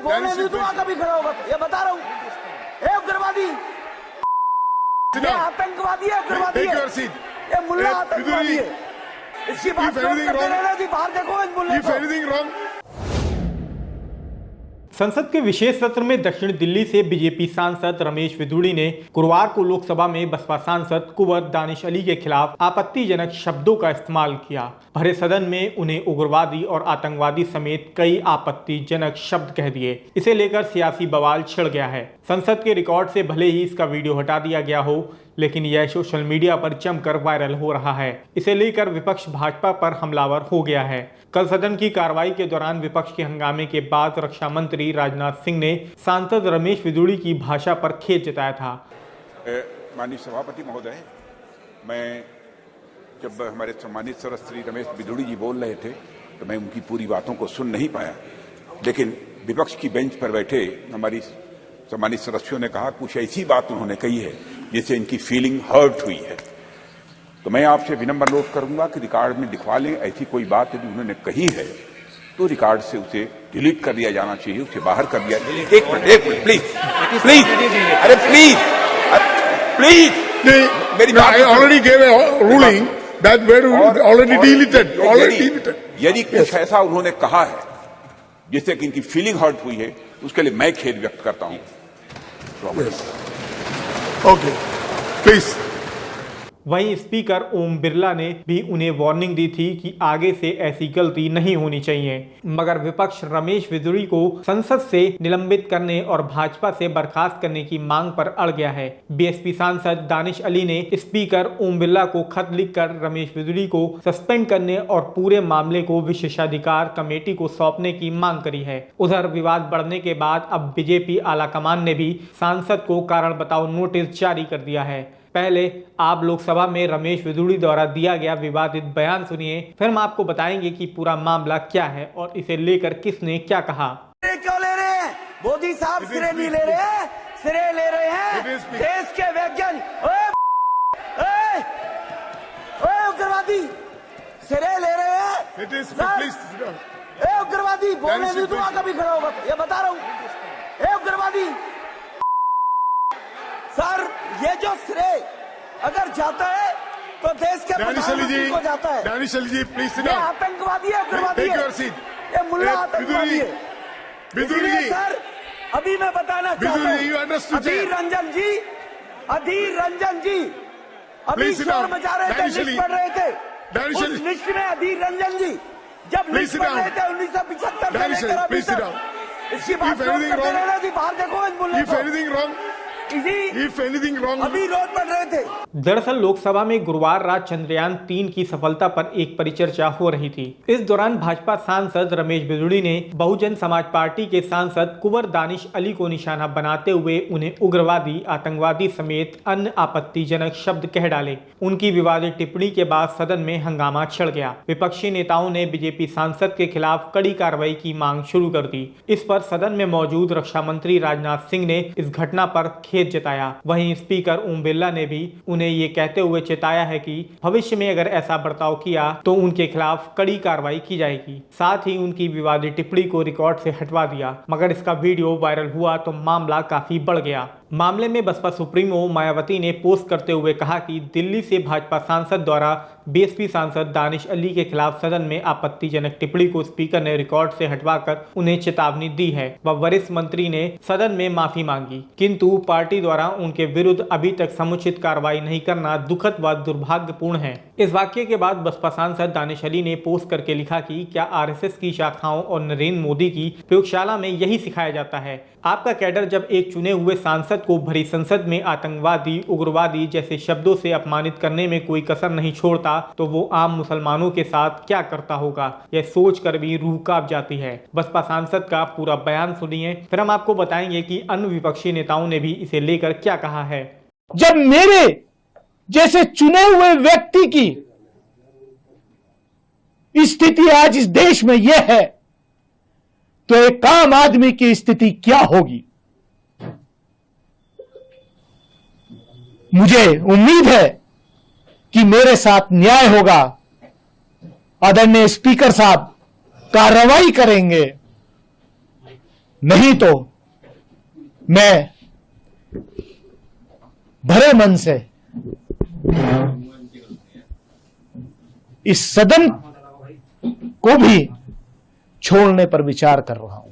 बोलने नहीं दूंगा कभी खड़ा होगा, ये बता रहा हूँ। ए उग्रवादी, ये आतंकवादी है, उग्रवादी है, ये मुल्ला आतंकवादी है। इसकी बात करते रहना जी, बाहर देखो इस मुल्ले को। संसद के विशेष सत्र में दक्षिण दिल्ली से बीजेपी सांसद रमेश विधुड़ी ने गुरुवार को लोकसभा में बसपा सांसद कुंवर दानिश अली के खिलाफ आपत्तिजनक शब्दों का इस्तेमाल किया। भरे सदन में उन्हें उग्रवादी और आतंकवादी समेत कई आपत्तिजनक शब्द कह दिए। इसे लेकर सियासी बवाल छिड़ गया है। संसद के रिकॉर्ड से भले ही इसका वीडियो हटा दिया गया हो, लेकिन यह सोशल मीडिया पर जमकर वायरल हो रहा है। इसे लेकर विपक्ष भाजपा पर हमलावर हो गया है। कल सदन की कार्रवाई के दौरान विपक्ष के हंगामे के बाद रक्षा मंत्री राजनाथ सिंह ने सांसद रमेश विधुड़ी की भाषा पर खेद जताया था। माननीय सभापति महोदय, मैं जब हमारे सम्मानित सदस्य श्री रमेश विधुड़ी जी बोल रहे थे तो मैं उनकी पूरी बातों को सुन नहीं पाया, लेकिन विपक्ष की बेंच पर बैठे हमारी सम्मानित सदस्यों ने कहा कुछ ऐसी बात उन्होंने कही है जिससे इनकी फीलिंग हर्ट हुई है। तो मैं आपसे विनम्र अनुरोध करूंगा कि रिकॉर्ड में लिखवा लें, ऐसी कोई बात यदि उन्होंने कही है तो रिकॉर्ड से उसे डिलीट कर दिया जाना चाहिए, उसे बाहर कर दिया। एक मिनट प्लीज प्लीज, अरे प्लीज प्लीज, मेरी I already gave a ruling that were already deleted. यदि कुछ ऐसा उन्होंने कहा है जिससे कि इनकी फीलिंग हर्ट हुई है, उसके लिए मैं खेद व्यक्त करता हूं। Okay, please. वहीं स्पीकर ओम बिरला ने भी उन्हें वार्निंग दी थी कि आगे से ऐसी गलती नहीं होनी चाहिए, मगर विपक्ष रमेश विधुड़ी को संसद से निलंबित करने और भाजपा से बर्खास्त करने की मांग पर अड़ गया है। बीएसपी सांसद दानिश अली ने स्पीकर ओम बिरला को खत लिखकर रमेश विधुड़ी को सस्पेंड करने और पूरे मामले को विशेषाधिकार कमेटी को सौंपने की मांग करी है। उधर विवाद बढ़ने के बाद अब बीजेपी आलाकमान ने भी सांसद को कारण बताओ नोटिस जारी कर दिया है। पहले आप लोकसभा में रमेश विधुड़ी द्वारा दिया गया विवादित बयान सुनिए, फिर हम आपको बताएंगे कि पूरा मामला क्या है और इसे लेकर किसने क्या कहा। क्यों ले रहे हैं मोदी साहब? सिरे नहीं ले रहे हैं, सिरे ले रहे हैं देश के वैज्ञानिक। उग्रवादी सिरे ले रहे हैं। उग्रवादी बोलने नहीं दूंगा कभी खड़ा होगा, ये बता रहा हूँ। उग्रवादी सर, ये जो श्रेय अगर जाता है तो देश के प्रधानमंत्री को जाता है। दानिश अली जी, प्लीज ये आतंकवादी है, उग्रवादी है, ये मुल्ला आतंकवादी है। इसलिए सर अभी मैं बताना चाहता हूँ, अधीर रंजन जी अभी शोर मचा रहे थे, लिस्ट पढ़ रहे थे। उस लिस्ट में अधीर रंजन जी जब लिस्ट पढ़ रहे थे 1975 से लेकर अभी तक, इसकी बात करते रहना जी, बाहर देखो इस मुल्ले को। अभी रोड पर रहे थे। दरअसल लोकसभा में गुरुवार रात चंद्रयान 3 की सफलता पर एक परिचर्चा हो रही थी। इस दौरान भाजपा सांसद रमेश विधुड़ी ने बहुजन समाज पार्टी के सांसद कुंवर दानिश अली को निशाना बनाते हुए उन्हें उग्रवादी, आतंकवादी समेत अन्य आपत्तिजनक शब्द कह डाले। उनकी विवादित टिप्पणी के बाद सदन में हंगामा छिड़ गया। विपक्षी नेताओं ने बीजेपी सांसद के खिलाफ कड़ी कार्रवाई की मांग शुरू कर दी। इस पर सदन में मौजूद रक्षा मंत्री राजनाथ सिंह ने इस घटना पर खेद जताया। वहीं स्पीकर ओम बिरला ने भी उन्हें ये कहते हुए चेताया है कि भविष्य में अगर ऐसा बर्ताव किया तो उनके खिलाफ कड़ी कार्रवाई की जाएगी। साथ ही उनकी विवादित टिप्पणी को रिकॉर्ड से हटवा दिया, मगर इसका वीडियो वायरल हुआ तो मामला काफी बढ़ गया। मामले में बसपा सुप्रीमो मायावती ने पोस्ट करते हुए कहा कि दिल्ली से भाजपा सांसद द्वारा बीएसपी सांसद दानिश अली के खिलाफ सदन में आपत्तिजनक टिप्पणी को स्पीकर ने रिकॉर्ड से हटवाकर उन्हें चेतावनी दी है व वरिष्ठ मंत्री ने सदन में माफी मांगी, किंतु पार्टी द्वारा उनके विरुद्ध अभी तक समुचित कार्रवाई नहीं करना दुखद व दुर्भाग्यपूर्ण है। इस वाक्य के बाद बसपा सांसद दानिश अली ने पोस्ट करके लिखा कि क्या आरएसएस की शाखाओं और नरेंद्र मोदी की प्रयोगशाला में यही सिखाया जाता है? आपका कैडर जब एक चुने हुए सांसद को भरी संसद में आतंकवादी, उग्रवादी जैसे शब्दों से अपमानित करने में कोई कसर नहीं छोड़ता तो वो आम मुसलमानों के साथ क्या करता होगा, यह सोचकर भी रूह कांप जाती है। बसपा सांसद का पूरा बयान सुनिए, फिर हम आपको बताएंगे कि अन्य विपक्षी नेताओं ने भी इसे लेकर क्या कहा है। जब मेरे जैसे चुने हुए व्यक्ति की स्थिति आज इस देश में यह है तो एक आम आदमी की स्थिति क्या होगी? मुझे उम्मीद है कि मेरे साथ न्याय होगा। आदरणीय स्पीकर साहब कार्रवाई करेंगे नहीं तो मैं भरे मन से इस सदन को भी छोड़ने पर विचार कर रहा हूं,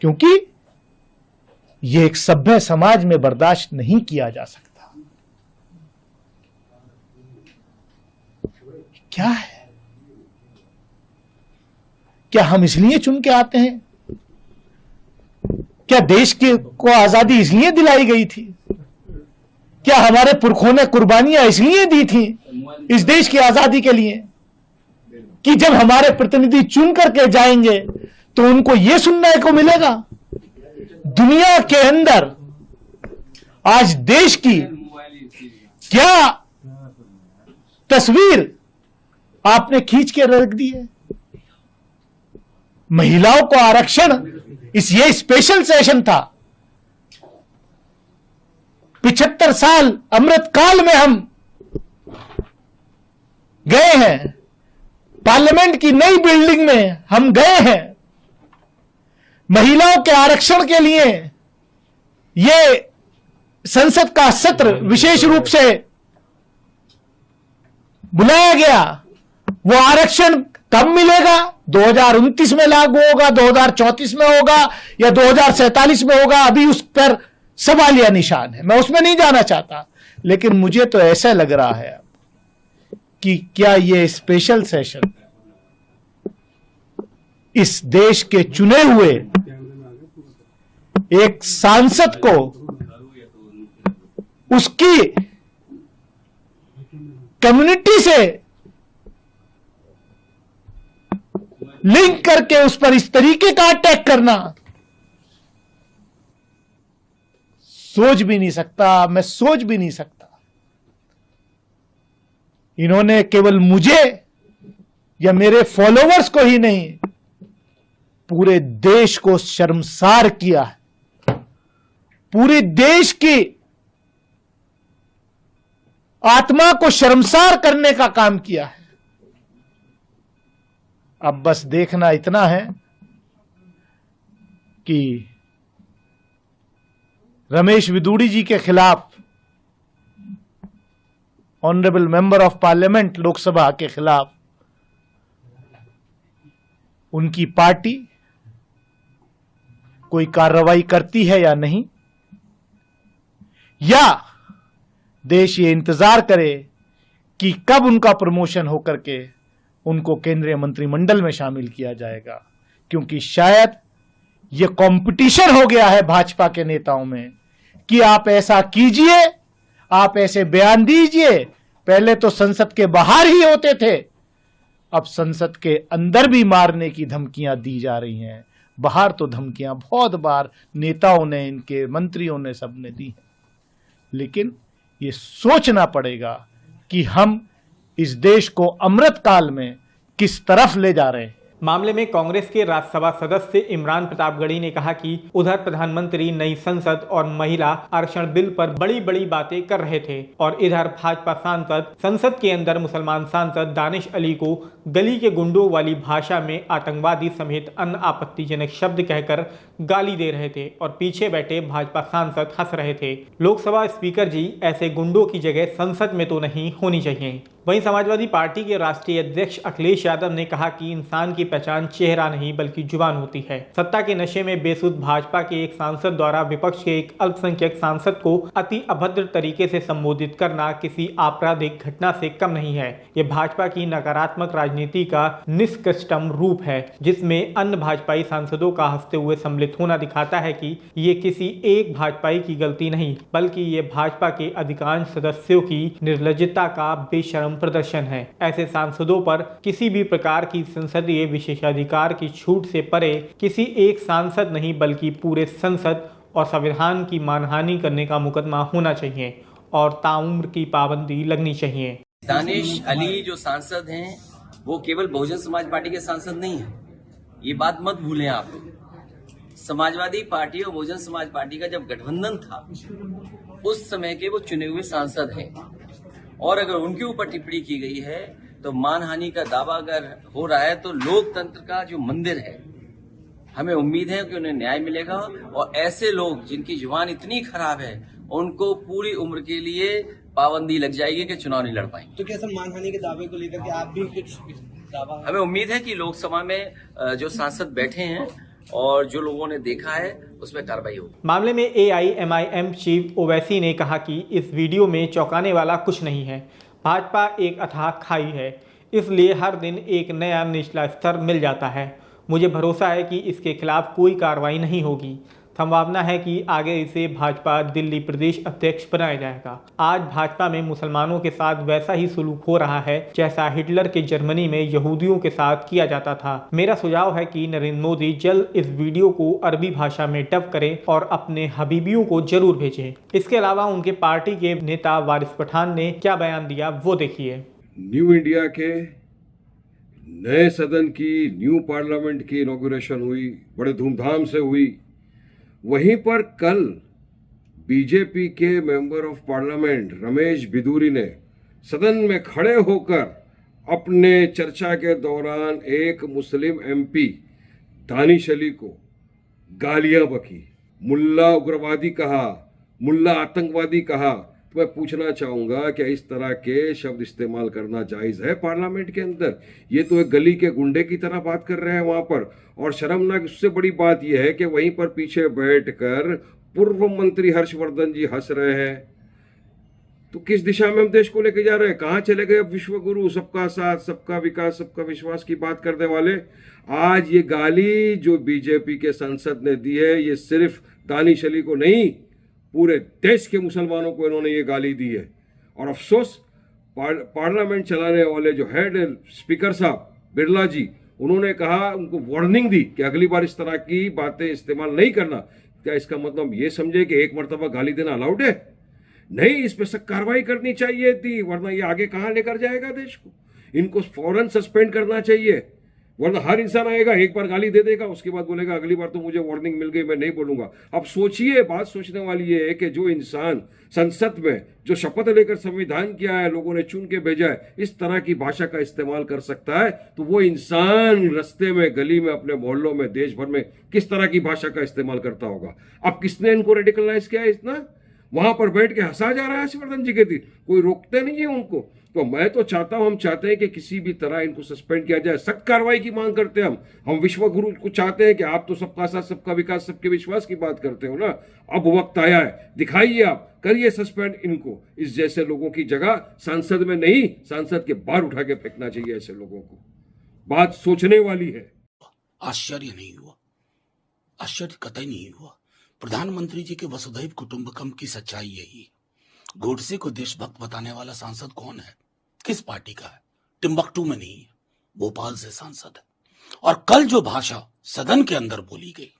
क्योंकि यह एक सभ्य समाज में बर्दाश्त नहीं किया जा सकता। क्या है? क्या हम इसलिए चुन के आते हैं? क्या देश को आजादी इसलिए दिलाई गई थी? क्या हमारे पुरखों ने कुर्बानियां इसलिए दी थी इस देश की आजादी के लिए कि जब हमारे प्रतिनिधि चुन करके जाएंगे तो उनको यह सुनने को मिलेगा? दुनिया के अंदर आज देश की क्या तस्वीर आपने खींच के रख दी है? महिलाओं को आरक्षण ये स्पेशल सेशन था। 75 साल अमृत काल में हम गए हैं, पार्लियामेंट की नई बिल्डिंग में हम गए हैं। महिलाओं के आरक्षण के लिए यह संसद का सत्र विशेष रूप से बुलाया गया। वो आरक्षण कब मिलेगा? 2029 में लागू होगा, 2034 में होगा या 2047 में होगा? अभी उस पर सवालिया निशान है, मैं उसमें नहीं जाना चाहता। लेकिन मुझे तो ऐसा लग रहा है कि क्या ये स्पेशल सेशन इस देश के चुने हुए एक सांसद को उसकी कम्युनिटी से लिंक करके उस पर इस तरीके का अटैक करना सोच भी नहीं सकता, मैं सोच भी नहीं सकता। इन्होंने केवल मुझे या मेरे फॉलोवर्स को ही नहीं, पूरे देश को शर्मसार किया है। पूरे देश की आत्मा को शर्मसार करने का काम किया है। अब बस देखना इतना है कि रमेश विदुड़ी जी के खिलाफ, honourable member of parliament Lok Sabha के खिलाफ, उनकी पार्टी कोई कार्रवाई करती है या नहीं, या देश ये इंतजार करे कि कब उनका प्रमोशन होकर के उनको केंद्रीय मंत्रिमंडल में शामिल किया जाएगा। क्योंकि शायद यह कंपटीशन हो गया है भाजपा के नेताओं में कि आप ऐसा कीजिए, आप ऐसे बयान दीजिए। पहले तो संसद के बाहर ही होते थे, अब संसद के अंदर भी मारने की धमकियां दी जा रही हैं। बाहर तो धमकियां बहुत बार नेताओं ने, इनके मंत्रियों ने, सबने दी हैं। लेकिन ये सोचना पड़ेगा कि हम इस देश को अमृत काल में किस तरफ ले जा रहे हैं। मामले में कांग्रेस के राज्यसभा सदस्य इमरान प्रतापगढ़ी ने कहा कि उधर प्रधानमंत्री नई संसद और महिला आरक्षण बिल पर बड़ी बड़ी बातें कर रहे थे और इधर भाजपा सांसद संसद के अंदर मुसलमान सांसद दानिश अली को गली के गुंडों वाली भाषा में आतंकवादी समेत अन्य आपत्तिजनक शब्द कहकर गाली दे रहे थे और पीछे बैठे भाजपा सांसद हंस रहे थे। लोकसभा स्पीकर जी, ऐसे गुंडों की जगह संसद में तो नहीं होनी चाहिए। वहीं समाजवादी पार्टी के राष्ट्रीय अध्यक्ष अखिलेश यादव ने कहा कि इंसान की पहचान चेहरा नहीं बल्कि जुबान होती है। सत्ता के नशे में बेसुध भाजपा के एक सांसद द्वारा विपक्ष के एक अल्पसंख्यक सांसद को अति अभद्र तरीके से संबोधित करना किसी आपराधिक घटना से कम नहीं है। ये भाजपा की नकारात्मक राजनीति का निष्कृष्टतम रूप है, जिसमें अन्य भाजपाई सांसदों का हंसते हुए सम्मिलित होना दिखाता है कि ये किसी एक भाजपाई की गलती नहीं बल्कि ये भाजपा के अधिकांश सदस्यों की निर्लज्जता का बेशर्म प्रदर्शन है। ऐसे सांसदों पर किसी भी प्रकार की संसदीय विशेषाधिकार की छूट से परे किसी एक सांसद नहीं बल्कि पूरे संसद और संविधान की मानहानि करने का मुकदमा होना चाहिए और ताउम्र की पाबंदी लगनी चाहिए। दानिश अली जो सांसद हैं वो केवल बहुजन समाज पार्टी के सांसद नहीं है, ये बात मत भूलें आप। समाजवादी पार्टी और बहुजन समाज पार्टी का जब गठबंधन था उस समय के वो चुने हुए सांसद हैं और अगर उनके ऊपर टिप्पणी की गई है तो मानहानि का दावा अगर हो रहा है तो लोकतंत्र का जो मंदिर है हमें उम्मीद है कि उन्हें न्याय मिलेगा और ऐसे लोग जिनकी जुबान इतनी खराब है उनको पूरी उम्र के लिए पाबंदी लग जाएगी कि चुनाव नहीं लड़ पाएंगे। तो क्या सर मानहानि के दावे को लेकर के आप भी कुछ दावा? हमें उम्मीद है कि लोकसभा में जो सांसद बैठे हैं और जो लोगों ने देखा है उसमें कार्रवाई होगी। मामले में AIMIM चीफ ओवैसी ने कहा कि इस वीडियो में चौंकाने वाला कुछ नहीं है। भाजपा एक अथाह खाई है, इसलिए हर दिन एक नया निचला स्तर मिल जाता है। मुझे भरोसा है कि इसके खिलाफ कोई कार्रवाई नहीं होगी। संभावना है कि आगे इसे भाजपा दिल्ली प्रदेश अध्यक्ष बनाया जाएगा। आज भाजपा में मुसलमानों के साथ वैसा ही सलूक हो रहा है जैसा हिटलर के जर्मनी में यहूदियों के साथ किया जाता था। मेरा सुझाव है कि नरेंद्र मोदी जल्द इस वीडियो को अरबी भाषा में डब करें और अपने हबीबियों को जरूर भेजें। इसके अलावा उनके पार्टी के नेता वारिस पठान ने क्या बयान दिया वो देखिए। न्यू इंडिया के नए सदन की, न्यू पार्लियामेंट की इनॉग्रेशन हुई, बड़े धूमधाम से हुई। वहीं पर कल बीजेपी के member of parliament Ramesh Bidhuri ने सदन में खड़े होकर अपने चर्चा के दौरान एक मुस्लिम MP दानिश अली को गालियां बकी, मुल्ला उग्रवादी कहा, मुल्ला आतंकवादी कहा। तो मैं पूछना चाहूंगा कि इस तरह के शब्द इस्तेमाल करना जायज है पार्लियामेंट के अंदर? ये तो एक गली के गुंडे की तरह बात कर रहे हैं वहां पर। और शर्मनाक उससे बड़ी बात यह है कि वहीं पर पीछे बैठकर पूर्व मंत्री हर्षवर्धन जी हंस रहे हैं। तो किस दिशा में हम देश को लेके जा रहे हैं? कहां चले गए अब विश्व गुरु, सबका साथ, सबका विकास, सबका विश्वास की बात करने वाले? आज ये गाली जो बीजेपी के सांसद ने दी है, ये सिर्फ दानिश अली को नहीं, पूरे देश के मुसलमानों को इन्होंने ये गाली दी है। और अफसोस पार्लियामेंट चलाने वाले जो हेड स्पीकर साहब बिरला जी, उन्होंने कहा, उनको वार्निंग दी कि अगली बार इस तरह की बातें इस्तेमाल नहीं करना। क्या इसका मतलब ये समझे कि एक मर्तबा गाली देना अलाउड है? नहीं, इस पर सख्त कार्रवाई करनी चाहिए थी, वरना ये आगे कहां लेकर जाएगा देश को। इनको फौरन सस्पेंड करना चाहिए, वरना हर इंसान आएगा, एक बार गाली दे देगा, उसके बाद बोलेगा अगली बार तो मुझे वार्निंग मिल गई, मैं नहीं बोलूंगा। अब सोचिए, बात सोचने वाली ये है कि जो इंसान संसद में जो शपथ लेकर संविधान किया है, लोगों ने चुन के भेजा है, इस तरह की भाषा का इस्तेमाल कर सकता है, तो वो इंसान रास्ते में, गली में, अपने मोहल्लों में, देश भर में किस तरह की भाषा का इस्तेमाल करता होगा? अब किसने इनको रेडिकलाइज किया है इतना? वहां पर बैठ के हंसा जा रहा है हर्षवर्धन जी के दिन, कोई रोकते नहीं है उनको। तो मैं तो चाहता हूं, हम चाहते हैं कि किसी भी तरह इनको सस्पेंड किया जाए, सख्त कार्रवाई की मांग करते हैं हम विश्व गुरु को चाहते हैं कि आप तो सबका साथ, सबका विकास, सबके विश्वास की बात करते हो ना। अब वक्त आया है, दिखाइए, आप करिए सस्पेंड इनको। इस जैसे लोगों की जगह सांसद में नहीं, सांसद के बाहर उठा के फेंकना चाहिए ऐसे लोगों को। बात सोचने वाली है। आश्चर्य नहीं हुआ, आश्चर्य कतई नहीं हुआ। प्रधानमंत्री जी के वसुधैव कुटुंबकम की सच्चाई यही। गोडसे को देशभक्त बताने वाला सांसद कौन है, किस पार्टी का है? टिम्बकटू में नहीं है, भोपाल से सांसद है। और कल जो भाषा सदन के अंदर बोली गई,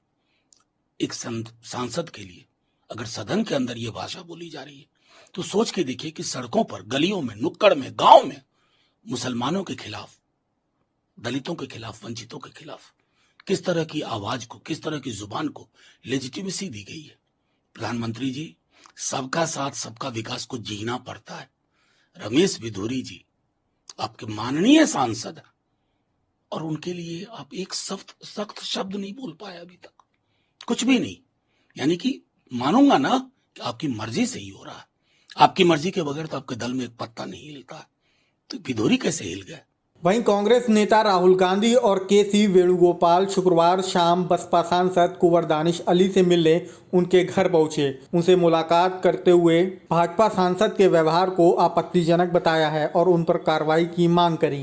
एक सांसद के लिए अगर सदन के अंदर ये भाषा बोली जा रही है, तो सोच के देखिए कि सड़कों पर, गलियों में, नुक्कड़ में, गांव में मुसलमानों के खिलाफ, दलितों के खिलाफ, वंचितों के खिलाफ किस तरह की आवाज को, किस तरह की जुबान को लेजिटिमेसी दी गई है। प्रधानमंत्री जी, सबका साथ, सबका विकास को जीना पड़ता है। रमेश बिधूरी जी आपके माननीय सांसद हैं और उनके लिए आप एक सख्त शब्द नहीं बोल पाए अभी तक, कुछ भी नहीं। यानी कि मानूंगा ना कि आपकी मर्जी से ही हो रहा है। आपकी मर्जी के बगैर तो आपके दल में एक पत्ता नहीं हिलता है, तो बिधूरी कैसे हिल गए? वहीं कांग्रेस नेता राहुल गांधी और KC वेणुगोपाल शुक्रवार शाम बसपा सांसद कुंवर दानिश अली से मिलने उनके घर पहुंचे। उनसे मुलाकात करते हुए भाजपा सांसद के व्यवहार को आपत्तिजनक बताया है और उन पर कार्रवाई की मांग करी।